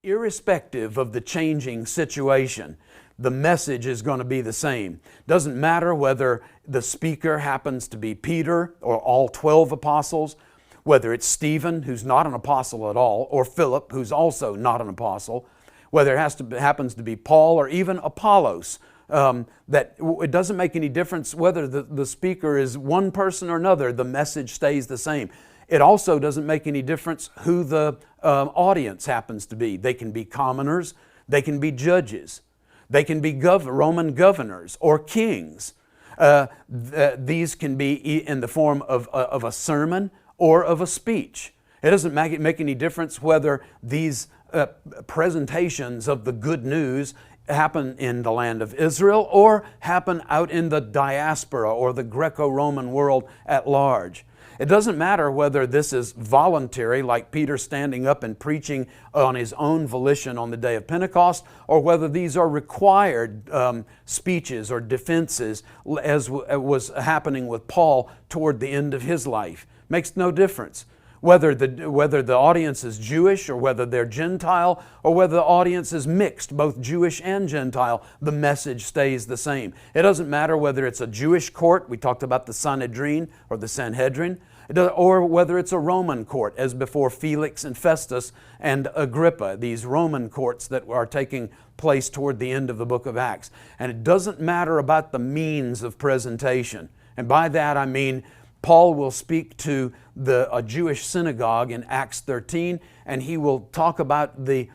Irrespective of the changing situation, the message is going to be the same. Doesn't matter whether the speaker happens to be Peter or all 12 apostles, whether it's Stephen, who's not an apostle at all, or Philip, who's also not an apostle, whether it happens to be Paul or even Apollos. That it doesn't make any difference whether the speaker is one person or another, the message stays the same. It also doesn't make any difference who the audience happens to be. They can be commoners, they can be judges, they can be Roman governors or kings. These can be in the form of a sermon or of a speech. It doesn't make any difference whether these presentations of the good news happen in the land of Israel or happen out in the diaspora or the Greco-Roman world at large. It doesn't matter whether this is voluntary, like Peter standing up and preaching on his own volition on the day of Pentecost, or whether these are required speeches or defenses, as was happening with Paul toward the end of his life. Makes no difference. Whether the audience is Jewish or whether they're Gentile or whether the audience is mixed, both Jewish and Gentile, the message stays the same. It doesn't matter whether it's a Jewish court, we talked about the Sanhedrin or the Sanhedrin, or whether it's a Roman court, as before Felix and Festus and Agrippa, these Roman courts that are taking place toward the end of the book of Acts. And it doesn't matter about the means of presentation. And by that I mean Paul will speak to a Jewish synagogue in Acts 13, and he will talk about the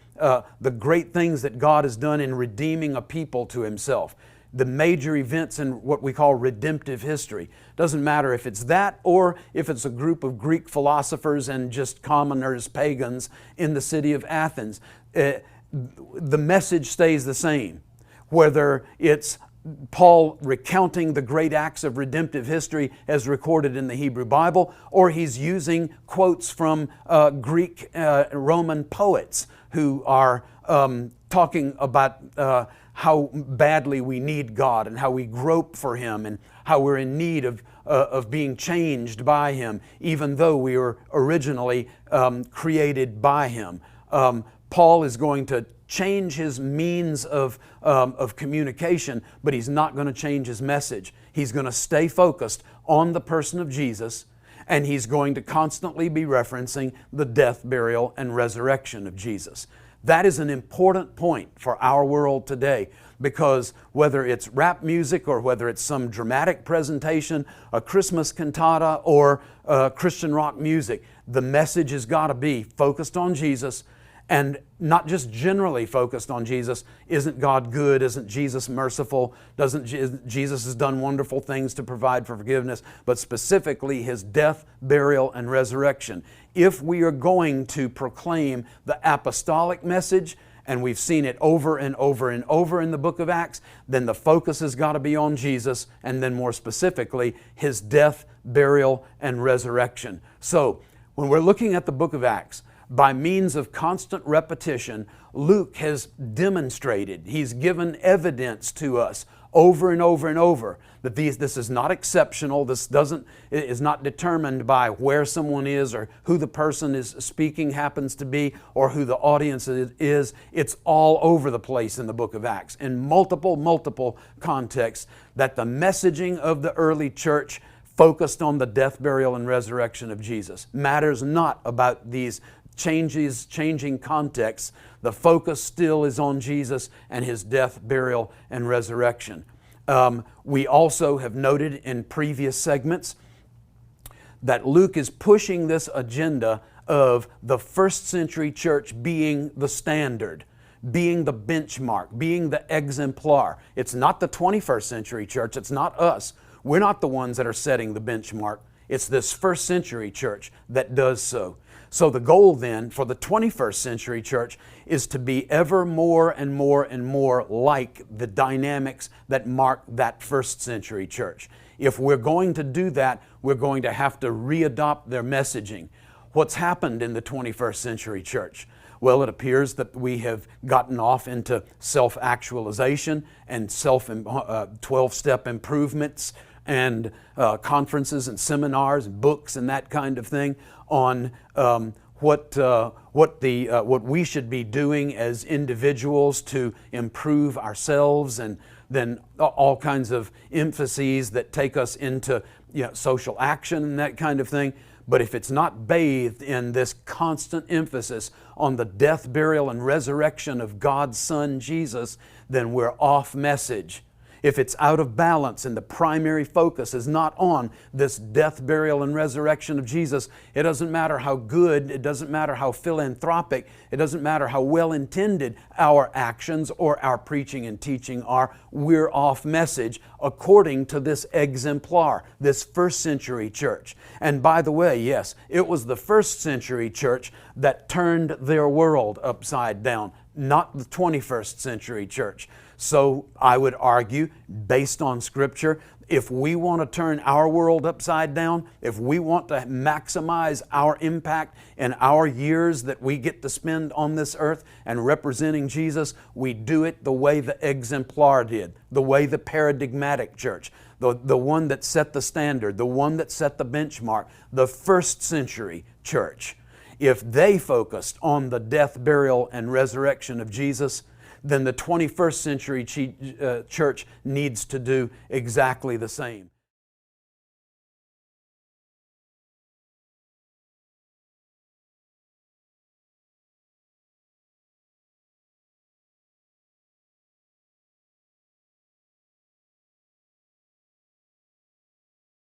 great things that God has done in redeeming a people to Himself. The major events in what we call redemptive history. Doesn't matter if it's that or if it's a group of Greek philosophers and just commoners, pagans in the city of Athens. The message stays the same. Whether it's Paul recounting the great acts of redemptive history as recorded in the Hebrew Bible, or he's using quotes from Greek Roman poets who are talking about how badly we need God and how we grope for Him and how we're in need of being changed by Him, even though we were originally created by Him. Paul is going to change his means of communication, but he's not going to change his message. He's going to stay focused on the person of Jesus, and he's going to constantly be referencing the death, burial, and resurrection of Jesus. That is an important point for our world today, because whether it's rap music or whether it's some dramatic presentation, a Christmas cantata, or Christian rock music, the message has got to be focused on Jesus. And not just generally focused on Jesus. Isn't God good? Isn't Jesus merciful? Jesus has done wonderful things to provide for forgiveness, but specifically His death, burial, and resurrection. If we are going to proclaim the apostolic message, and we've seen it over and over and over in the book of Acts, then the focus has got to be on Jesus, and then more specifically, His death, burial, and resurrection. So, when we're looking at the book of Acts, by means of constant repetition, Luke has demonstrated, he's given evidence to us over and over and over that this is not exceptional. This is not determined by where someone is or who the person is speaking happens to be or who the audience is. It's all over the place in the book of Acts in multiple contexts, that the messaging of the early church focused on the death, burial, and resurrection of Jesus. Matters not about these changing contexts. The focus still is on Jesus and His death, burial, and resurrection. We also have noted in previous segments that Luke is pushing this agenda of the first century church being the standard, being the benchmark, being the exemplar. It's not the 21st century church. It's not us. We're not the ones that are setting the benchmark. It's this first century church that does so. So the goal then for the 21st century church is to be ever more and more and more like the dynamics that mark that first century church. If we're going to do that, we're going to have to readopt their messaging. What's happened in the 21st century church? Well, it appears that we have gotten off into self-actualization and 12-step improvements and conferences and seminars and books and that kind of thing on what we should be doing as individuals to improve ourselves, and then all kinds of emphases that take us into social action and that kind of thing. But if it's not bathed in this constant emphasis on the death, burial, and resurrection of God's Son, Jesus, then we're off message. If it's out of balance and the primary focus is not on this death, burial, and resurrection of Jesus, it doesn't matter how good, it doesn't matter how philanthropic, it doesn't matter how well-intended our actions or our preaching and teaching are, we're off message according to this exemplar, this first century church. And by the way, yes, it was the first century church that turned their world upside down, not the 21st century church. So I would argue, based on Scripture, if we want to turn our world upside down, if we want to maximize our impact in our years that we get to spend on this earth and representing Jesus, we do it the way the exemplar did, the way the paradigmatic church, the one that set the standard, the one that set the benchmark, the first century church. If they focused on the death, burial, and resurrection of Jesus, then the 21st century church needs to do exactly the same.